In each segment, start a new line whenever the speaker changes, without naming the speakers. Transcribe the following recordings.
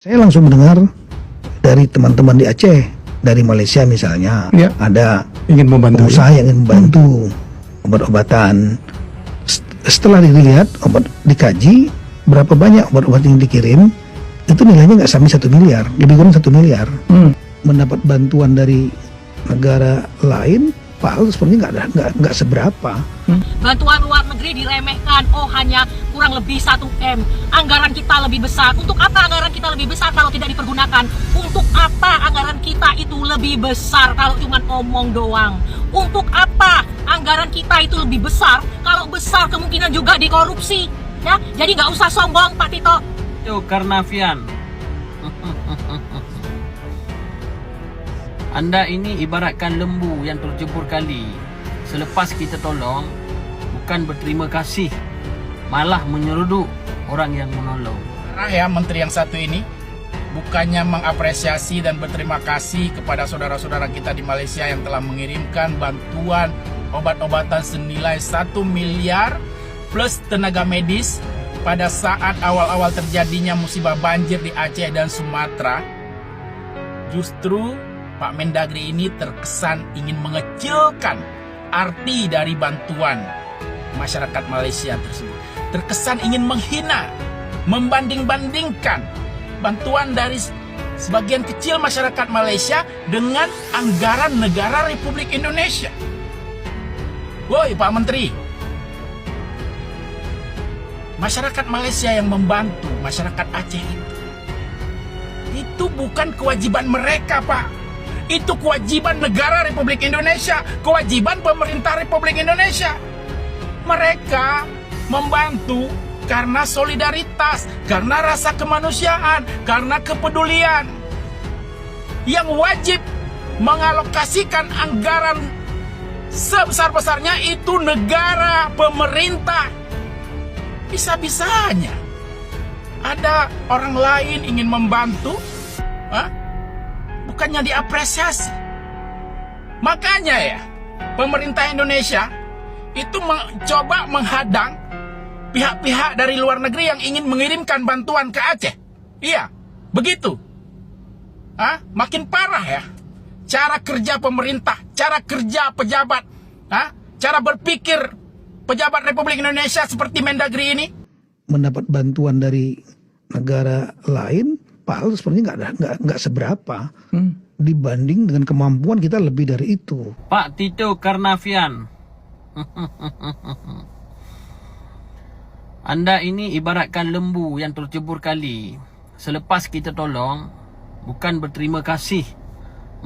Saya langsung mendengar dari teman-teman di Aceh, dari Malaysia misalnya,
Ya.
ada
Ingin membantu.
pengusaha yang ingin membantu obat-obatan. Setelah dilihat obat, dikaji berapa banyak obat-obat yang dikirim, itu nilainya nggak sampai 1 miliar, lebih kurang 1 miliar. Mendapat bantuan dari negara lain, padahal sebenarnya nggak seberapa.
Bantuan luar negeri diremehkan, oh hanya kurang lebih 1 M. Anggaran kita lebih besar. Untuk apa anggaran kita lebih besar kalau tidak dipergunakan? Untuk apa anggaran kita itu lebih besar kalau cuma omong doang? Untuk apa anggaran kita itu lebih besar kalau besar kemungkinan juga dikorupsi? Ya, jadi nggak usah sombong Pak Tito.
Itu Karnavian. Anda ini ibaratkan lembu yang terjebur kali. Selepas kita tolong, bukan berterima kasih, malah menyeruduk orang yang menolong.
Ya, menteri yang satu ini bukannya mengapresiasi dan berterima kasih kepada saudara-saudara kita di Malaysia yang telah mengirimkan bantuan obat-obatan senilai 1 miliar plus tenaga medis pada saat awal-awal terjadinya musibah banjir di Aceh dan Sumatera. Justru Pak Mendagri ini terkesan ingin mengecilkan arti dari bantuan masyarakat Malaysia tersebut. Terkesan ingin menghina, membanding-bandingkan bantuan dari sebagian kecil masyarakat Malaysia dengan anggaran negara Republik Indonesia. Woi Pak Menteri, masyarakat Malaysia yang membantu masyarakat Aceh itu bukan kewajiban mereka, Pak. Itu kewajiban negara Republik Indonesia, kewajiban pemerintah Republik Indonesia. Mereka membantu karena solidaritas, karena rasa kemanusiaan, karena kepedulian. Yang wajib mengalokasikan anggaran sebesar-besarnya itu negara, pemerintah. Bisa-bisanya ada orang lain ingin membantu, bukannya diapresiasi. Makanya ya, pemerintah Indonesia itu mencoba menghadang pihak-pihak dari luar negeri yang ingin mengirimkan bantuan ke Aceh. Iya, begitu. Makin parah ya cara kerja pemerintah, cara kerja pejabat, cara berpikir pejabat Republik Indonesia seperti Mendagri ini.
Mendapat bantuan dari negara lain, padahal sebenarnya nggak seberapa dibanding dengan kemampuan kita lebih dari itu.
Pak Tito Karnavian. Anda ini ibaratkan lembu yang tercebur kali. Selepas kita tolong, bukan berterima kasih,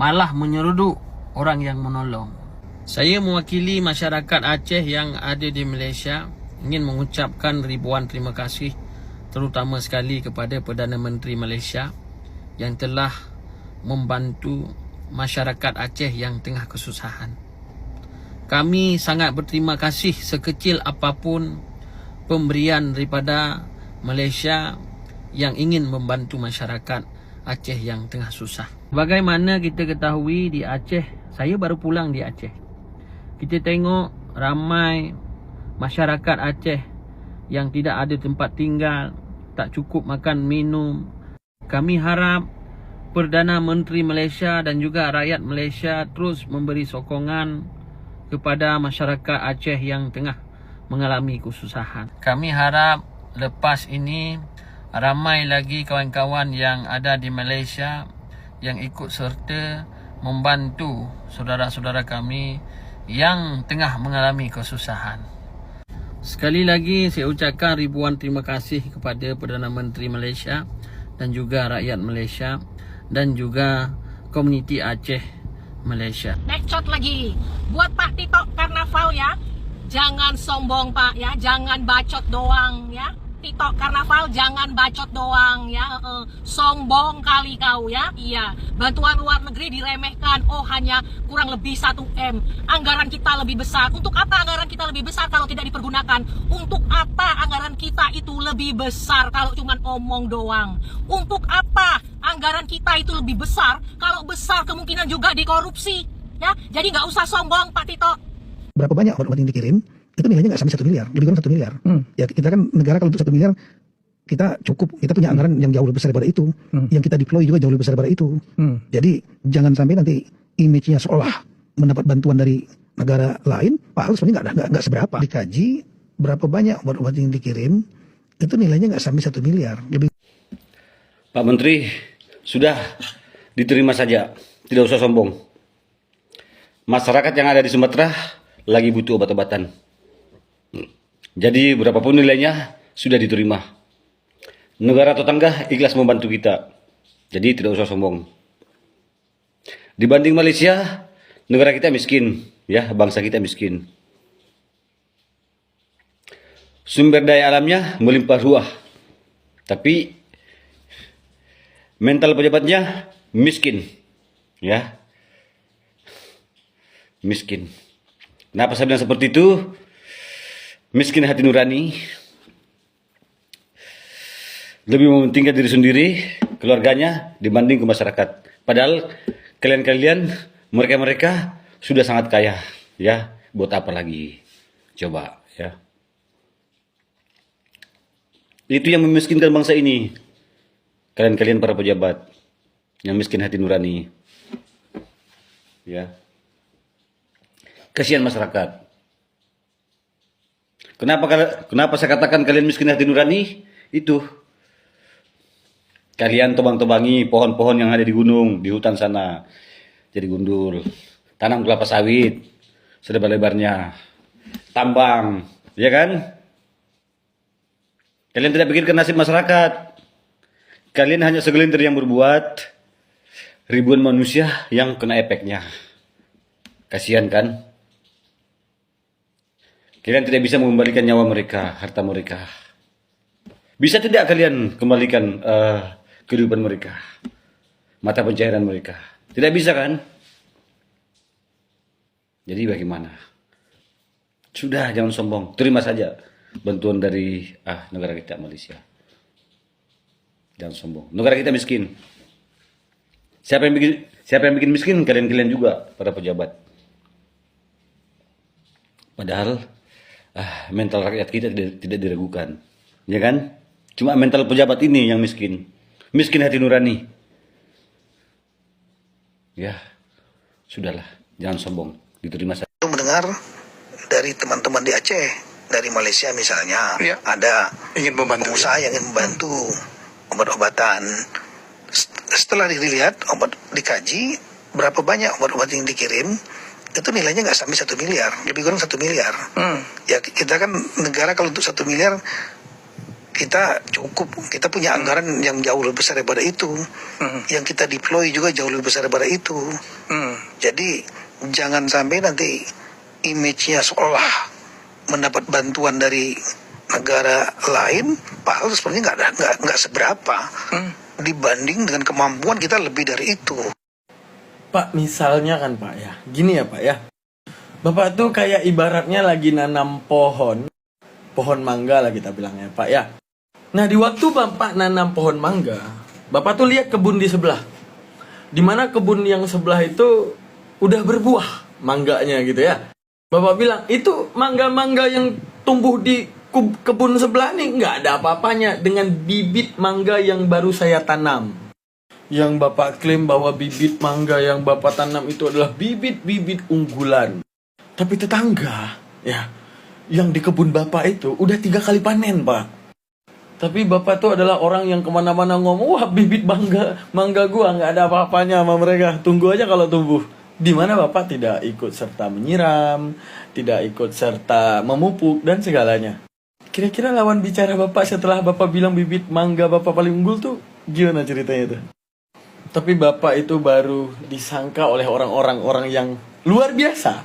malah menyeruduk orang yang menolong. Saya mewakili masyarakat Aceh yang ada di Malaysia, ingin mengucapkan ribuan terima kasih, terutama sekali kepada Perdana Menteri Malaysia yang telah membantu masyarakat Aceh yang tengah kesusahan. Kami sangat berterima kasih sekecil apapun pemberian daripada Malaysia yang ingin membantu masyarakat Aceh yang tengah susah. Bagaimana kita ketahui di Aceh, saya baru pulang di Aceh. Kita tengok ramai masyarakat Aceh yang tidak ada tempat tinggal, tak cukup makan minum. Kami harap Perdana Menteri Malaysia dan juga rakyat Malaysia terus memberi sokongan kepada masyarakat Aceh yang tengah mengalami kesusahan. Kami harap lepas ini ramai lagi kawan-kawan yang ada di Malaysia yang ikut serta membantu saudara-saudara kami yang tengah mengalami kesusahan. Sekali lagi saya ucapkan ribuan terima kasih kepada Perdana Menteri Malaysia dan juga rakyat Malaysia dan juga komuniti Aceh Malaysia.
Bacot lagi. Buat Pak Tito Karnaval ya, jangan sombong Pak ya, jangan bacot doang ya. Tito Karnaval jangan bacot doang ya, sombong kali kau ya. Iya, bantuan luar negeri diremehkan, oh hanya kurang lebih 1 M. Anggaran kita lebih besar. Untuk apa anggaran kita lebih besar kalau tidak dipergunakan? Untuk apa anggaran kita itu lebih besar kalau cuma omong doang? Untuk apa anggaran kita itu lebih besar kalau besar kemungkinan juga dikorupsi? Ya, jadi nggak usah sombong Pak Tito.
Berapa banyak obat-obat yang dikirim, itu nilainya nggak sampai 1 miliar, lebih kurang 1 miliar. Ya kita kan negara kalau untuk 1 miliar kita cukup, kita punya anggaran yang jauh lebih besar daripada itu, yang kita deploy juga jauh lebih besar daripada itu. Jadi jangan sampai nanti image-nya seolah mendapat bantuan dari negara lain, padahal sebenarnya nggak seberapa. Dikaji berapa banyak obat-obat yang dikirim, itu nilainya nggak sampai 1 miliar. Lebih.
Pak Menteri, sudah diterima saja, tidak usah sombong. Masyarakat yang ada di Sumatera lagi butuh obat-obatan. Jadi berapapun nilainya sudah diterima. Negara tetangga ikhlas membantu kita. Jadi tidak usah sombong. Dibanding Malaysia, negara kita miskin, ya, bangsa kita miskin. Sumber daya alamnya melimpah ruah. Tapi mental pejabatnya miskin, ya. Miskin. Kenapa saya bilang seperti itu? Miskin hati nurani. Lebih mementingkan diri sendiri, keluarganya dibanding ke masyarakat. Padahal kalian-kalian, mereka-mereka sudah sangat kaya, ya. Buat apa lagi? Coba, ya. Itu yang memiskinkan bangsa ini. Kalian-kalian para pejabat yang miskin hati nurani. Ya. Kasihan masyarakat. Kenapa saya katakan kalian miskin hati nurani? Itu. Kalian tebang-tebangi pohon-pohon yang ada di gunung, di hutan sana. Jadi gundul. Tanam kelapa sawit selebar-lebarnya. Tambang, ya kan? Kalian tidak pikirkan nasib masyarakat. Kalian hanya segelintir yang berbuat, ribuan manusia yang kena efeknya. Kasihan kan? Kalian tidak bisa mengembalikan nyawa mereka, harta mereka. Bisa tidak kalian kembalikan kehidupan mereka, mata pencaharian mereka? Tidak bisa kan? Jadi bagaimana? Sudah, jangan sombong. Terima saja bantuan dari negara kita, Malaysia. Jangan sombong. Negara kita miskin. Siapa yang bikin miskin? Kalian juga, para pejabat. Padahal mental rakyat kita tidak diragukan, ya kan? Cuma mental pejabat ini yang miskin. Miskin hati nurani. Ya, sudahlah, jangan sombong. Diterima saja.
Mendengar dari teman-teman di Aceh, dari Malaysia misalnya,
Ya.
ada
Ingin membantu.
pengusaha yang ingin membantu obat-obatan. Setelah dilihat, dikaji berapa banyak obat-obat yang dikirim, itu nilainya nggak sampai 1 miliar, lebih kurang 1 miliar. Ya kita kan negara kalau untuk 1 miliar kita cukup, kita punya anggaran yang jauh lebih besar daripada itu, yang kita deploy juga jauh lebih besar daripada itu. Jadi jangan sampai nanti image-nya seolah mendapat bantuan dari negara lain, padahal sebenarnya nggak seberapa dibanding dengan kemampuan kita lebih dari itu.
Pak, misalnya kan Pak ya, gini ya Pak ya. Bapak tuh kayak ibaratnya lagi nanam pohon mangga lah kita bilangnya Pak ya. Nah di waktu Bapak nanam pohon mangga, Bapak tuh lihat kebun di sebelah. Dimana kebun yang sebelah itu udah berbuah mangganya gitu ya. Bapak bilang, itu mangga-mangga yang tumbuh di kebun sebelah nih nggak ada apa-apanya dengan bibit mangga yang baru saya tanam. Yang Bapak klaim bahwa bibit mangga yang Bapak tanam itu adalah bibit-bibit unggulan. Tapi tetangga, ya, yang di kebun Bapak itu udah 3 kali panen, Pak. Tapi Bapak tuh adalah orang yang kemana-mana ngomong, wah bibit mangga gua nggak ada apa-apanya sama mereka. Tunggu aja kalau tumbuh. Di mana Bapak tidak ikut serta menyiram, tidak ikut serta memupuk dan segalanya. Kira-kira lawan bicara Bapak setelah Bapak bilang bibit mangga Bapak paling unggul tuh gimana ceritanya tuh? Tapi Bapak itu baru disangka oleh orang-orang yang luar biasa.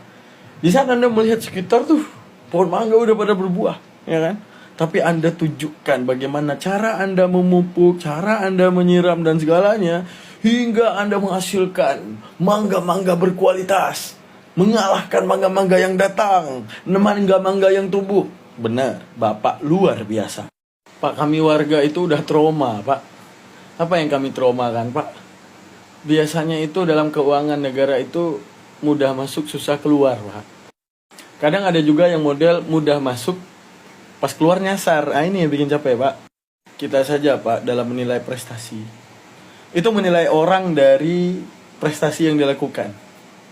Di saat Anda melihat sekitar tuh pohon mangga udah pada berbuah, ya kan? Tapi Anda tunjukkan bagaimana cara Anda memupuk, cara Anda menyiram dan segalanya hingga Anda menghasilkan mangga-mangga berkualitas, mengalahkan mangga-mangga yang datang, mangga-mangga yang tumbuh. Benar, Bapak luar biasa. Pak, kami warga itu udah trauma, Pak. Apa yang kami trauma kan, Pak? Biasanya itu dalam keuangan negara itu mudah masuk, susah keluar, Pak. Kadang ada juga yang model mudah masuk, pas keluar nyasar. Nah, ini yang bikin capek, Pak. kita saja Pak dalam menilai prestasi. Itu menilai orang dari prestasi yang dilakukan.